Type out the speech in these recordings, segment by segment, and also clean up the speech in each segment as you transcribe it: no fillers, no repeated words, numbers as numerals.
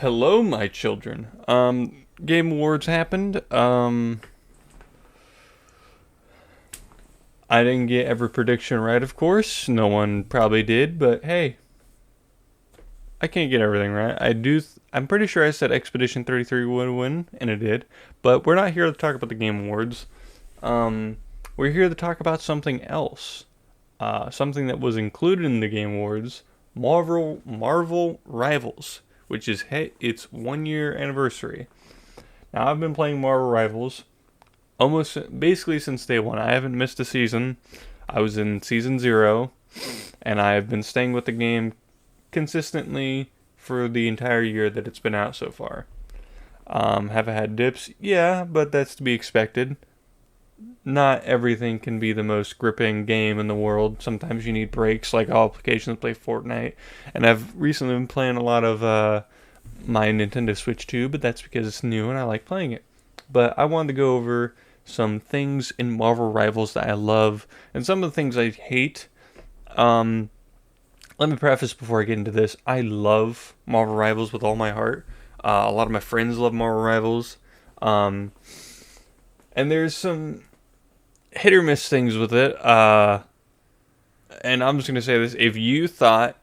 Hello, my children. Game Awards happened. I didn't get every prediction right, of course. No one probably did, but hey, I can't get everything right. I'm pretty sure I said Expedition 33 would win, and it did. But we're not here to talk about the Game Awards. Um, we're here to talk about something else. Something that was included in the Game Awards, Marvel Rivals, which is hit its 1 year anniversary. Now I've been playing Marvel Rivals almost basically since day one. I haven't missed a season. I was in season 0, and I've been staying with the game consistently for the entire year that it's been out so far. Have I had dips? Yeah, but that's to be expected. Not everything can be the most gripping game in the world. Sometimes you need breaks, like all applications play Fortnite. And I've recently been playing a lot of my Nintendo Switch too, but that's because it's new and I like playing it. But I wanted to go over some things in Marvel Rivals that I love, and some of the things I hate. Let me preface before I get into this. I love Marvel Rivals with all my heart. A lot of my friends love Marvel Rivals. And there's some hit or miss things with it. And I'm just going to say this. If you thought,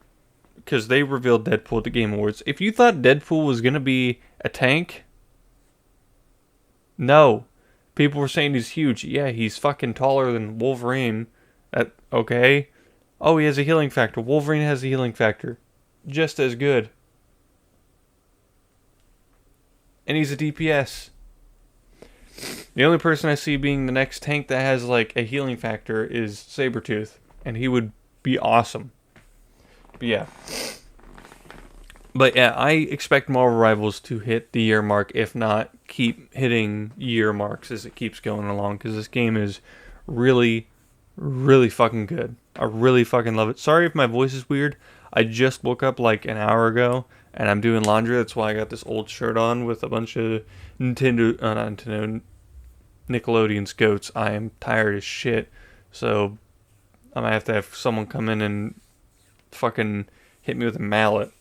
because they revealed Deadpool at the Game Awards, if you thought Deadpool was going to be a tank, no. People were saying he's huge. Yeah, he's fucking taller than Wolverine. Okay. Oh, he has a healing factor. Wolverine has a healing factor. Just as good. And he's a DPS. The only person I see being the next tank that has like a healing factor is Sabretooth. And he would be awesome. But yeah. I expect Marvel Rivals to hit the year mark, if not keep hitting year marks as it keeps going along, because this game is really, really fucking good. I really fucking love it. Sorry if my voice is weird. I just woke up like an hour ago, and I'm doing laundry. That's why I got this old shirt on with a bunch of not Nintendo, Nickelodeon's goats. I am tired as shit, so I might have to have someone come in and fucking hit me with a mallet.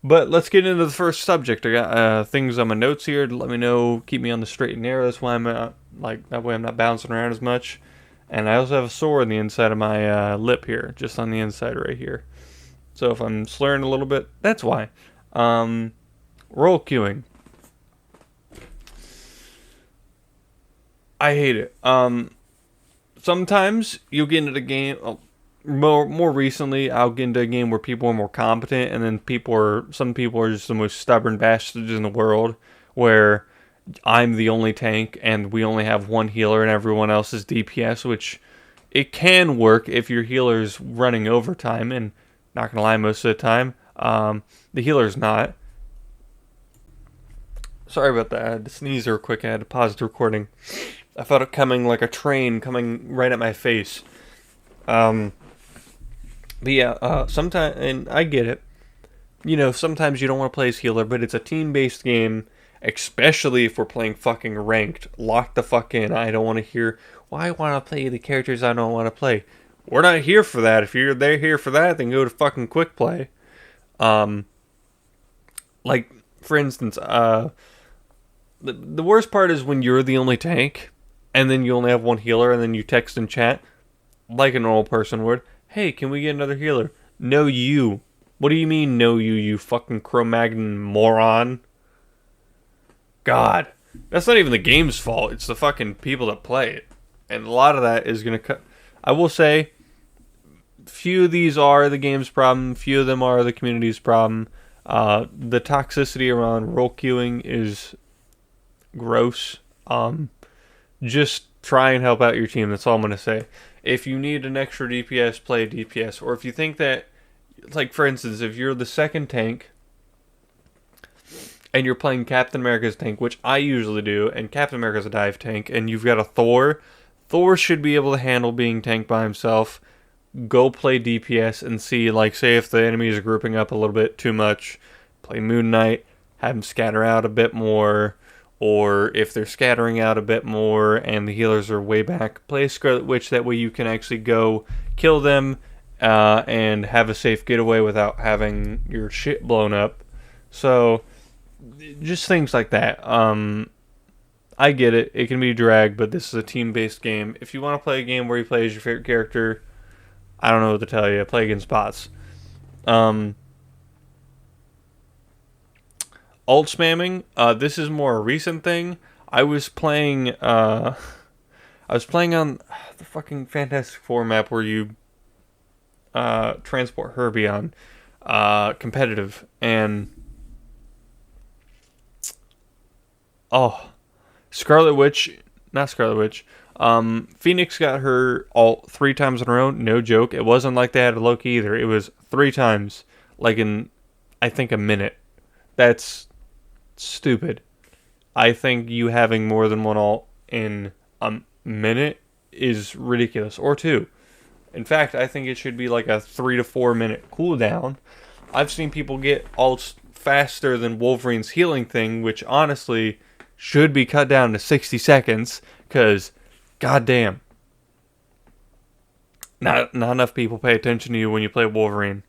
But let's get into the first subject. I got things on my notes here to let me know, keep me on the straight and narrow. That's why that way I'm not bouncing around as much. And I also have a sore on the inside of my lip here, just on the inside right here. So if I'm slurring a little bit, that's why. Role queuing. I hate it. Sometimes you'll get into the game. More recently, I'll get into a game where people are more competent, and then some people are just the most stubborn bastards in the world, where I'm the only tank and we only have one healer and everyone else is DPS, which it can work if your healer's running overtime, and not gonna lie, most of the time, the healer's not. Sorry about that. I had to sneeze real quick. I had to pause the recording. I felt it coming like a train coming right at my face. But yeah, sometimes, and I get it. Sometimes you don't want to play as healer, but it's a team-based game, especially if we're playing fucking ranked. Lock the fuck in. I don't want to hear, well, I want to play the characters I don't want to play. We're not here for that. If they're here for that, then go to fucking quick play. Like, for instance, the worst part is when you're the only tank, and then you only have one healer, and then you text in chat, like a normal person would, hey, can we get another healer? No, you. What do you mean, no, you fucking Cro-Magnon moron? God. That's not even the game's fault. It's the fucking people that play it. And a lot of that is going to cut. I will say, few of these are the game's problem. Few of them are the community's problem. The toxicity around role queuing is gross. Just try and help out your team. That's all I'm going to say. If you need an extra DPS, play a DPS. Or if you think that, like for instance, if you're the second tank and you're playing Captain America's tank, which I usually do, and Captain America's a dive tank, and you've got a Thor should be able to handle being tanked by himself. Go play DPS and see, like, say if the enemies are grouping up a little bit too much, play Moon Knight, have them scatter out a bit more. Or if they're scattering out a bit more and the healers are way back, play Scarlet Witch. That way you can actually go kill them and have a safe getaway without having your shit blown up. So just things like that. I get it. It can be drag, but this is a team-based game. If you want to play a game where you play as your favorite character, I don't know what to tell you. Play against bots. Um, Alt spamming. This is more a recent thing. I was playing. I was playing on the fucking Fantastic Four map where you transport Herbie on competitive, and oh, Scarlet Witch, not Scarlet Witch. Phoenix got her alt 3 times in a row. No joke. It wasn't like they had a Loki either. It was 3 times, like in, I think, a minute. That's stupid. I think you having more than one alt in a minute is ridiculous. Or 2. In fact, I think it should be like a 3 to 4 minute cooldown. I've seen people get alts faster than Wolverine's healing thing, which honestly should be cut down to 60 seconds, because goddamn, not enough people pay attention to you when you play Wolverine.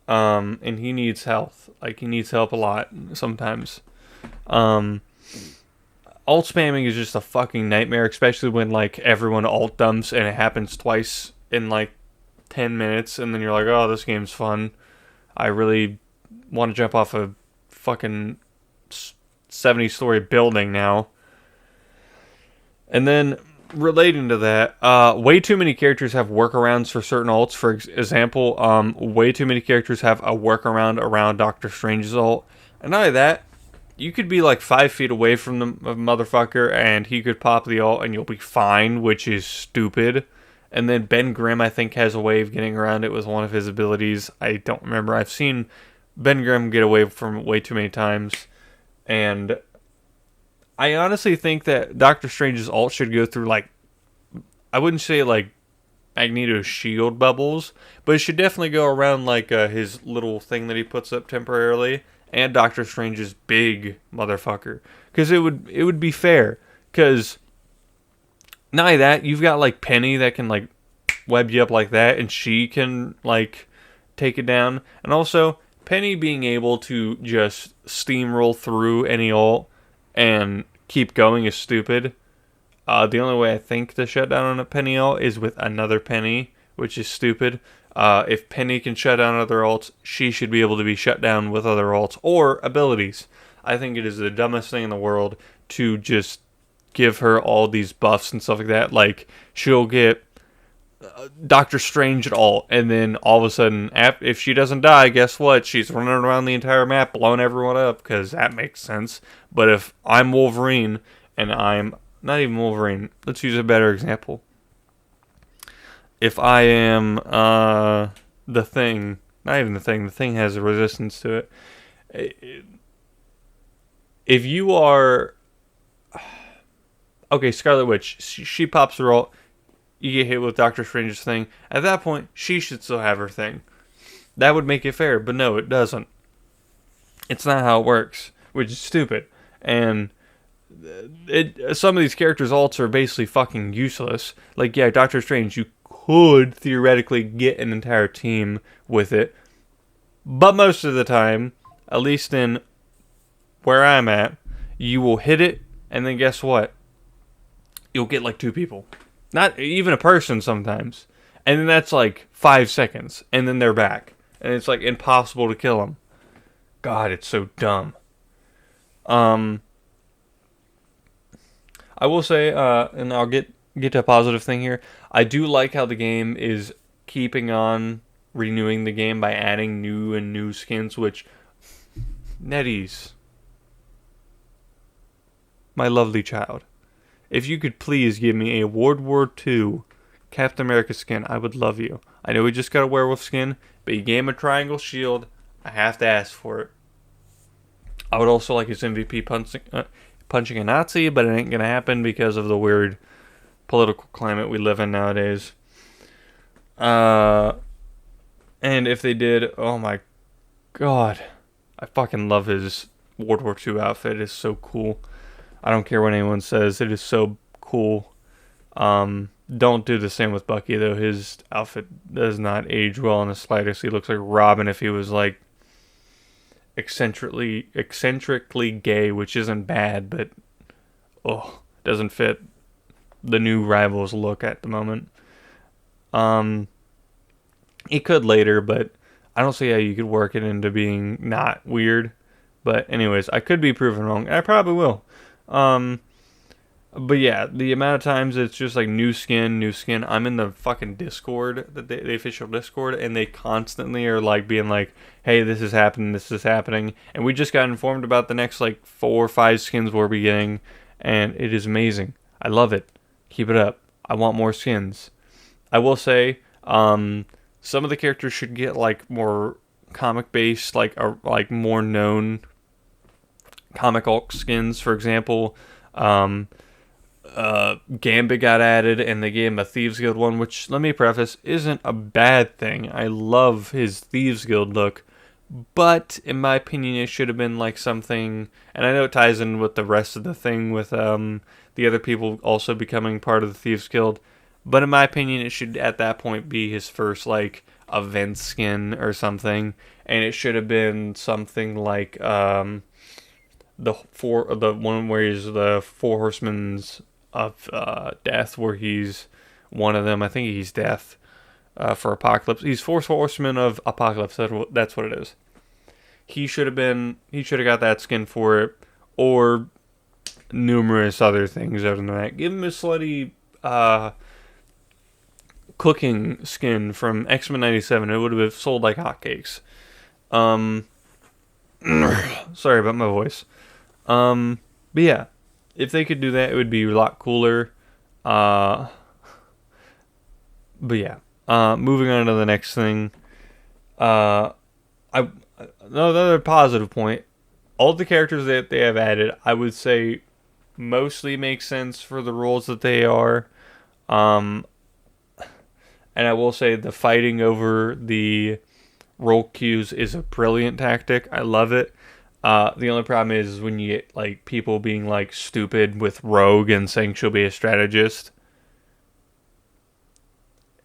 And he needs health. Like, he needs help a lot sometimes. Alt spamming is just a fucking nightmare, especially when like everyone alt dumps and it happens twice in like 10 minutes, and then you're like, oh, this game's fun. I really want to jump off a fucking 70-story building now. And then relating to that, way too many characters have workarounds for certain alts. For example, way too many characters have a workaround around Doctor Strange's ult. And not only that, you could be like 5 feet away from the motherfucker and he could pop the ult and you'll be fine, which is stupid. And then Ben Grimm, I think, has a way of getting around it with one of his abilities. I don't remember. I've seen Ben Grimm get away from it way too many times. And I honestly think that Doctor Strange's ult should go through, like, I wouldn't say like Magneto's shield bubbles, but it should definitely go around like his little thing that he puts up temporarily, and Doctor Strange's big motherfucker, because it would be fair. Because not only that, you've got like Penny that can like web you up like that, and she can like take it down, and also Penny being able to just steamroll through any ult and keep going is stupid. The only way I think to shut down on a Penny ult is with another Penny, which is stupid. If Penny can shut down other ults, she should be able to be shut down with other ults or abilities. I think it is the dumbest thing in the world to just give her all these buffs and stuff like that. Like, she'll get Doctor Strange at ult, and then all of a sudden, if she doesn't die, guess what? She's running around the entire map blowing everyone up, because that makes sense. But if I'm Wolverine, and I'm not even Wolverine, let's use a better example. If I am the Thing, not even the Thing has a resistance to it. If you are, okay, Scarlet Witch, she pops her ult, you get hit with Doctor Strange's thing. At that point, she should still have her thing. That would make it fair, but no, it doesn't. It's not how it works, which is stupid. And some of these characters' ults are basically fucking useless. Like, yeah, Doctor Strange, you could theoretically get an entire team with it, but most of the time, at least in where I'm at, you will hit it, and then guess what? You'll get like 2 people. Not even a person sometimes. And then that's like 5 seconds, and then they're back. And it's like impossible to kill them. God, it's so dumb. I will say, and I'll get to a positive thing here. I do like how the game is keeping on renewing the game by adding new skins, which, NetEase, my lovely child, if you could please give me a World War II Captain America skin, I would love you. I know we just got a werewolf skin, but you gave him a triangle shield. I have to ask for it. I would also like his MVP punching a Nazi, but it ain't gonna happen because of the weird political climate we live in nowadays. And if they did, oh my god, I fucking love his World War II outfit. It's so cool. I don't care what anyone says, it is so cool. Don't do the same with Bucky though. His outfit does not age well in the slightest. He looks like Robin if he was like eccentrically gay, which isn't bad, but doesn't fit the new Rivals look at the moment. Um, it could later, but I don't see how you could work it into being not weird. But anyways, I could be proven wrong. I probably will. Um, but yeah, the amount of times it's just like new skin, new skin. I'm in the fucking Discord, the official Discord, and they constantly are like being like, "Hey, this is happening, this is happening," and we just got informed about the next like 4 or 5 skins we'll be getting, and it is amazing. I love it. Keep it up. I want more skins. I will say, some of the characters should get like more comic based, like more known comic alt skins. For example, Gambit got added, and they gave him a Thieves Guild one, which, let me preface, isn't a bad thing. I love his Thieves Guild look, but in my opinion, it should have been like something. And I know it ties in with the rest of the thing with the other people also becoming part of the Thieves Guild. But in my opinion, it should at that point be his first like event skin or something, and it should have been something like the one where he's the Four Horsemen's of Death, where he's one of them. I think he's Death for Apocalypse. He's Four Horsemen of Apocalypse. That's what it is. He should have been. He should have got that skin for it, or numerous other things other than that. Give him a slutty cooking skin from X-Men 97. It would have sold like hotcakes. Sorry about my voice. But yeah, if they could do that, it would be a lot cooler. But yeah, moving on to the next thing. Another positive point. All the characters that they have added, I would say, mostly make sense for the roles that they are. And I will say the fighting over the role queues is a brilliant tactic. I love it. The only problem is when you get like people being like stupid with Rogue and saying she'll be a strategist.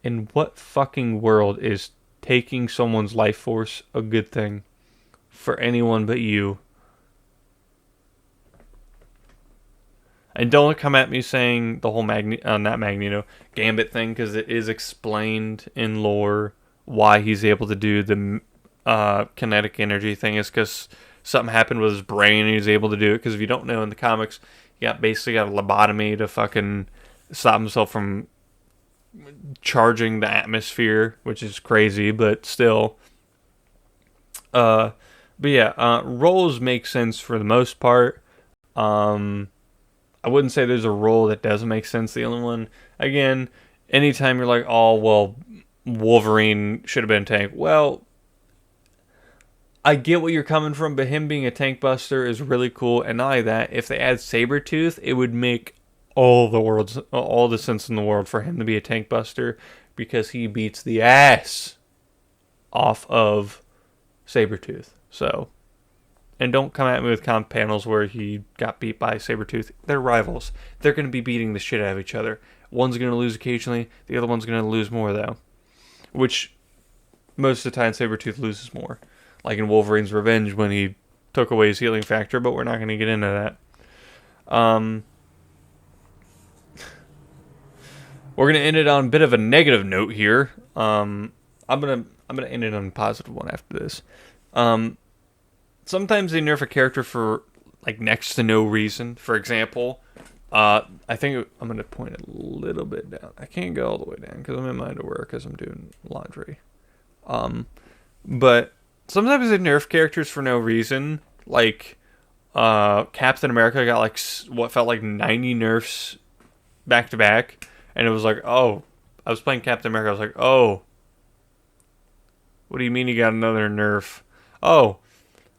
In what fucking world is taking someone's life force a good thing for anyone but you? And don't come at me saying the whole not Magneto, Gambit thing, because it is explained in lore why he's able to do the kinetic energy thing is because something happened with his brain and he was able to do it. Because if you don't know, in the comics, he basically got a lobotomy to fucking stop himself from charging the atmosphere, which is crazy, but still. But yeah, roles make sense for the most part. I wouldn't say there's a role that doesn't make sense. The only one, again, anytime you're like, oh, well, Wolverine should have been a tank. Well, I get what you're coming from, but him being a tank buster is really cool. And not only that, if they add Sabretooth, it would make all the sense in the world for him to be a tank buster, because he beats the ass off of Sabretooth. So, and don't come at me with comp panels where he got beat by Sabretooth. They're rivals. They're going to be beating the shit out of each other. One's going to lose occasionally. The other one's going to lose more, though. Which, most of the time, Sabretooth loses more. Like in Wolverine's Revenge when he took away his healing factor, but we're not going to get into that. We're going to end it on a bit of a negative note here. I'm going to end it on a positive one after this. Sometimes they nerf a character for like next to no reason. For example, I think I'm going to point it a little bit down. I can't go all the way down because I'm in my underwear because I'm doing laundry. But sometimes they nerf characters for no reason. Like Captain America got like what felt like 90 nerfs back to back. And it was like, oh, I was playing Captain America. I was like, oh, what do you mean you got another nerf? Oh,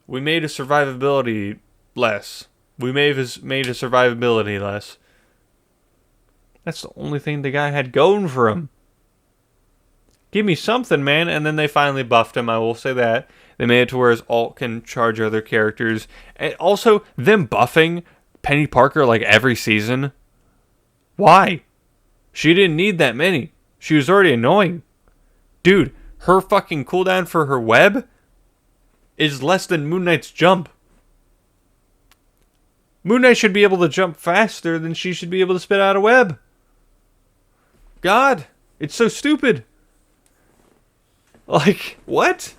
we made a survivability less. We made a survivability less. That's the only thing the guy had going for him. Give me something, man. And then they finally buffed him, I will say that. They made it to where his ult can charge other characters. And also, them buffing Penny Parker like every season. Why? She didn't need that many. She was already annoying. Dude, her fucking cooldown for her web is less than Moon Knight's jump. Moon Knight should be able to jump faster than she should be able to spit out a web. God, it's so stupid. Like, what?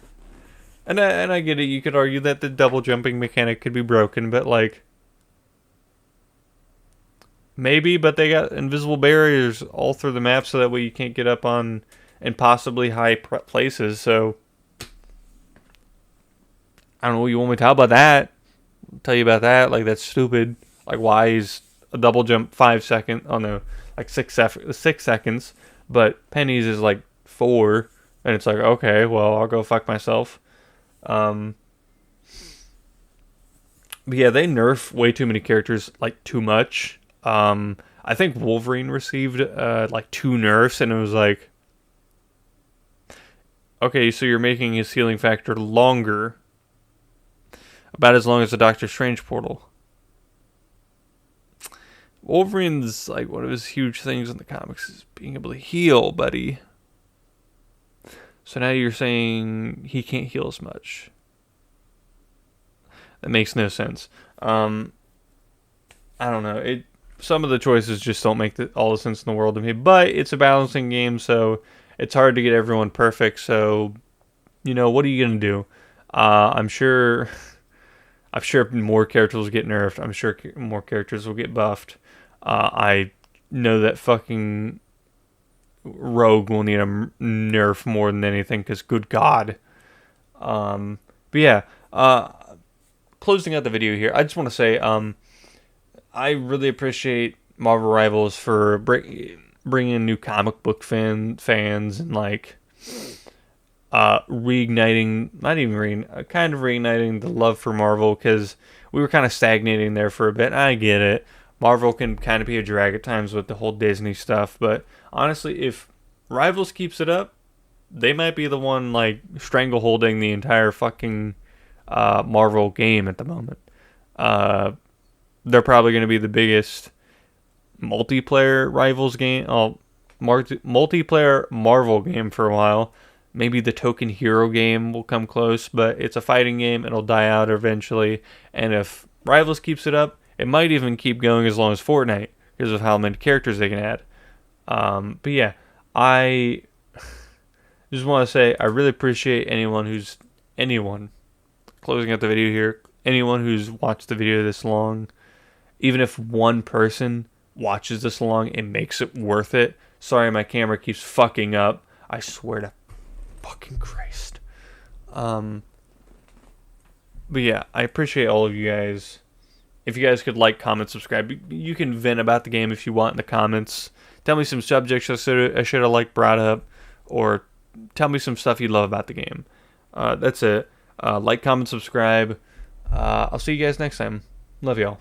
And I get it. You could argue that the double jumping mechanic could be broken, but like, maybe. But they got invisible barriers all through the map, so that way you can't get up on impossibly high places. So I don't know what you want me to tell about that. I'll tell you about that. Like, that's stupid. Like, why is a double jump 5 seconds? Oh no, like 6 seconds. But Penny's is like 4, and it's like, okay, well, I'll go fuck myself. But yeah, they nerf way too many characters, like too much. I think Wolverine received like 2 nerfs, and it was like, okay, so you're making his healing factor longer, about as long as the Doctor Strange portal. Wolverine's like one of his huge things in the comics is being able to heal, buddy. So now you're saying he can't heal as much. That makes no sense. I don't know. Some of the choices just don't make all the sense in the world to me. But it's a balancing game, so it's hard to get everyone perfect. So, what are you gonna do? I'm sure more characters will get nerfed. I'm sure more characters will get buffed. I know that fucking Rogue will need a nerf more than anything, because good God. But yeah, closing out the video here, I just want to say, I really appreciate Marvel Rivals for bringing new comic book fans and like reigniting, kind of reigniting the love for Marvel, because we were kind of stagnating there for a bit. I get it. Marvel can kind of be a drag at times with the whole Disney stuff, but honestly, if Rivals keeps it up, they might be the one like strangleholding the entire fucking Marvel game at the moment. They're probably going to be the biggest multiplayer Rivals game, multiplayer Marvel game for a while. Maybe the Token Hero game will come close, but it's a fighting game. It'll die out eventually. And if Rivals keeps it up, it might even keep going as long as Fortnite because of how many characters they can add. But yeah, I just want to say I really appreciate anyone, closing out the video here, anyone who's watched the video this long. Even if one person watches this long, it makes it worth it. Sorry, my camera keeps fucking up. I swear to fucking Christ. But yeah, I appreciate all of you guys. If you guys could like, comment, subscribe, you can vent about the game if you want in the comments. Tell me some subjects I should have like brought up, or tell me some stuff you love about the game. That's it. Like, comment, subscribe. I'll see you guys next time. Love y'all.